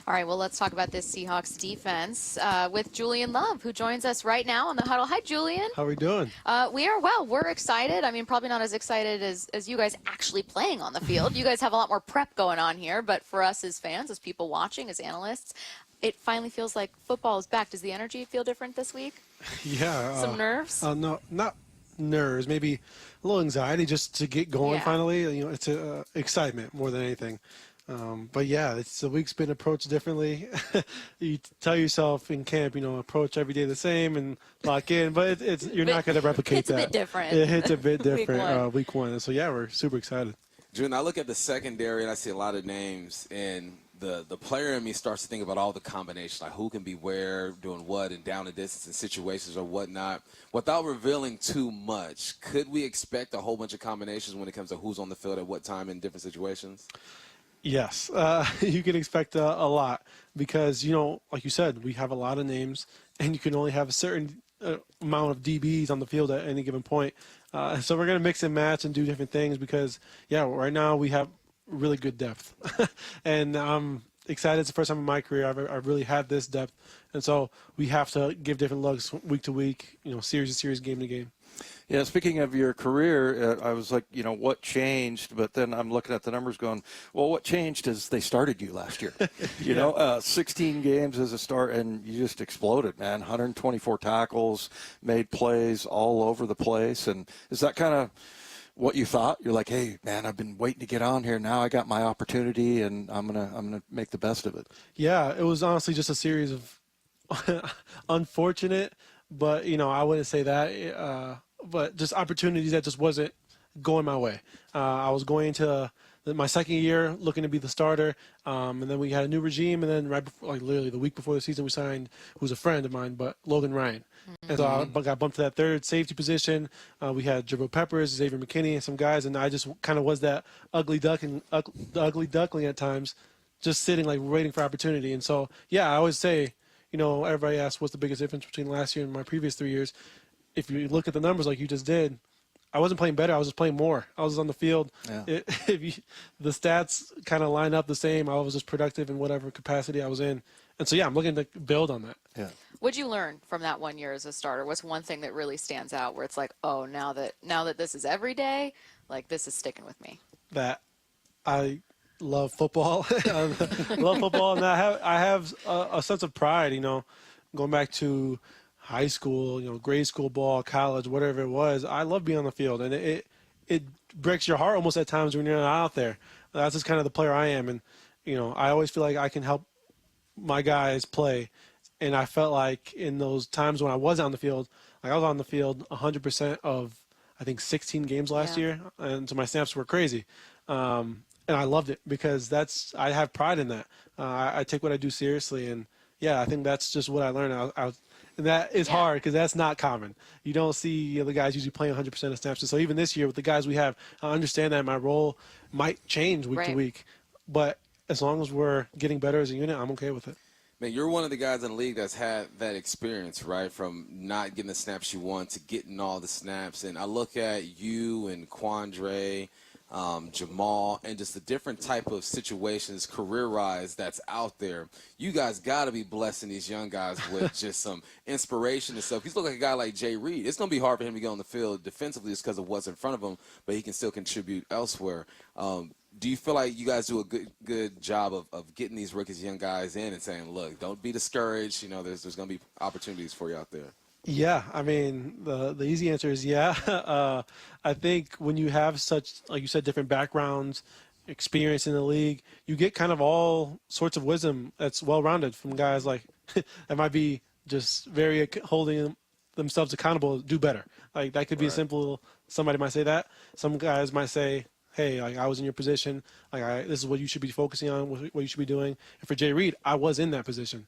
All right, well, let's talk about this Seahawks defense with Julian Love, who joins us right now on the huddle. Hi, Julian. How are we doing? We are well. We're excited. I mean, probably not as excited as you guys actually playing on the field. You guys have a lot more prep going on here, but for us as fans, as people watching, as analysts, it finally feels like football is back. Does the energy feel different this week? Yeah. Some nerves? No, not nerves. Maybe a little anxiety just to get going finally. You know, it's excitement more than anything. But yeah, the week's been approached differently. You tell yourself in camp, approach every day the same and lock in, but you're not going to replicate that. It's a bit different. It hits a bit different week one. So yeah, we're super excited. Julian, I look at the secondary and I see a lot of names, and the player in me starts to think about all the combinations, like who can be where, doing what, and down the distance in situations or whatnot. Without revealing too much, could we expect a whole bunch of combinations when it comes to who's on the field at what time in different situations? Yes, you can expect a lot because, like you said, we have a lot of names, and you can only have a certain amount of DBs on the field at any given point. So we're going to mix and match and do different things because, right now we have really good depth. And I'm excited. It's the first time in my career I've really had this depth. And so we have to give different looks week to week, series to series, game to game. Yeah, speaking of your career, I was like, what changed? But then I'm looking at the numbers going, well, what changed is they started you last year. 16 games as a start, and you just exploded, man. 124 tackles, made plays all over the place. And is that kind of what you thought? You're like, hey, man, I've been waiting to get on here. Now I got my opportunity, and I'm gonna make the best of it. Yeah, it was honestly just a series of unfortunate, but, I wouldn't say that. But just opportunities that just wasn't going my way. I was going into my second year looking to be the starter, and then we had a new regime, and then right before, literally the week before the season, we signed who's a friend of mine, but Logan Ryan. Mm-hmm. And so I got bumped to that third safety position. We had Jabril Peppers, Xavier McKinney, and some guys, and I just kind of was that ugly duckling at times, just sitting waiting for opportunity. And so, yeah, I always say, everybody asks what's the biggest difference between last year and my previous 3 years. If you look at the numbers like you just did, I wasn't playing better. I was just playing more. I was on the field. Yeah. The stats kind of line up the same. I was just productive in whatever capacity I was in. And so, yeah, I'm looking to build on that. Yeah. What'd you learn from that 1 year as a starter? What's one thing that really stands out where it's like, oh, now that this is every day, this is sticking with me? That I love football. I love football, and I have a sense of pride, going back to high school, grade school ball, college, whatever it was. I love being on the field, and it breaks your heart almost at times when you're not out there. That's just kind of the player I am, and I always feel like I can help my guys play, and I felt like in those times when I was on the field, I was on the field 100% of I think 16 games last year, and so my snaps were crazy, and I loved it because I have pride in that. I take what I do seriously, and yeah, I think that's just what I learned. And that is hard because that's not common. You don't see the guys usually playing 100% of snaps. And so even this year with the guys we have, I understand that my role might change week to week. But as long as we're getting better as a unit, I'm okay with it. Man, you're one of the guys in the league that's had that experience, right, from not getting the snaps you want to getting all the snaps. And I look at you and Quandre, Jamal, and just the different type of situations career-wise that's out there. You guys got to be blessing these young guys with just some inspiration and stuff. He's look like a guy like Jay Reed. It's going to be hard for him to get on the field defensively just because of what's in front of him, but he can still contribute elsewhere. Do you feel like you guys do a good job of getting these rookies, young guys in and saying, look, don't be discouraged. There's going to be opportunities for you out there? Yeah, I mean, the easy answer is yeah. I think when you have such, like you said, different backgrounds, experience in the league, you get kind of all sorts of wisdom that's well-rounded from guys like that might be just very holding themselves accountable to do better. That could be simple. Somebody might say that. Some guys might say, hey, I was in your position. This is what you should be focusing on, what you should be doing. And for Jay Reed, I was in that position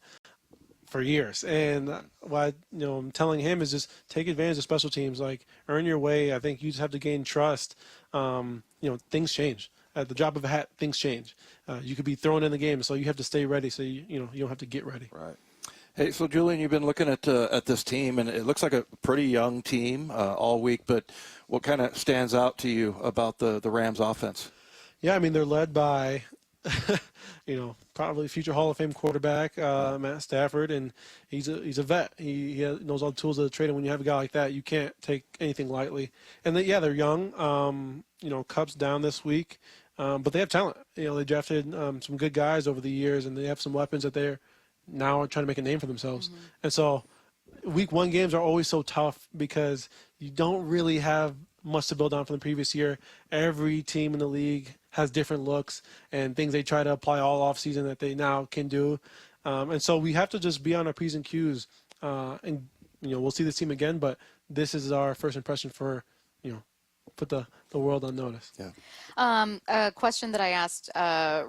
for years. And what I'm telling him is just take advantage of special teams, earn your way. I think you just have to gain trust. Things change. At the drop of a hat, things change. You could be thrown in the game, so you have to stay ready. So you don't have to get ready. Right. Hey, so Julian, you've been looking at this team, and it looks like a pretty young team all week. But what kind of stands out to you about the Rams offense? Yeah, I mean they're led by probably future Hall of Fame quarterback, Matt Stafford, and he's a vet. He knows all the tools of the trade, and when you have a guy like that, you can't take anything lightly. And they're young. Cup's down this week, but they have talent. They drafted some good guys over the years, and they have some weapons that they're now trying to make a name for themselves. Mm-hmm. And so, Week 1 games are always so tough because you don't really have much to build on from the previous year. Every team in the league has different looks and things they try to apply all offseason that they now can do. And so we have to just be on our P's and Q's. And we'll see this team again, but this is our first impression for, put the world on notice. Yeah. A question that I asked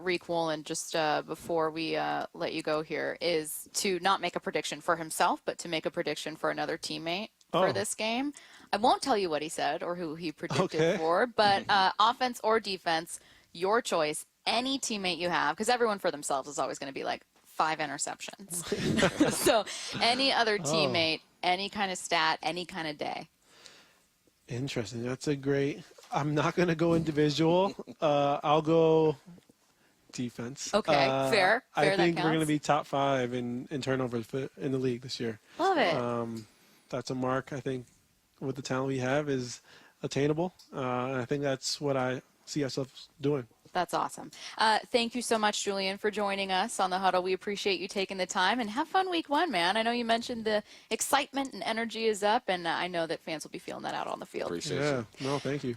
Reek Woolen just before we let you go here is to not make a prediction for himself, but to make a prediction for another teammate for this game. I won't tell you what he said or who he predicted for, but offense or defense, your choice, any teammate you have, because everyone for themselves is always going to be like 5 interceptions. So any other teammate, any kind of stat, any kind of day. Interesting. That's a great. I'm not going to go individual. I'll go defense. Okay, fair. I think that we're going to be top 5 in turnovers in the league this year. Love it. That's a mark I think with the talent we have is attainable. And I think that's what I see ourselves doing. That's awesome. Thank you so much, Julian, for joining us on The Huddle. We appreciate you taking the time, and have fun Week 1, man. I know you mentioned the excitement and energy is up, and I know that fans will be feeling that out on the field. Appreciate Yeah, you. no, thank you.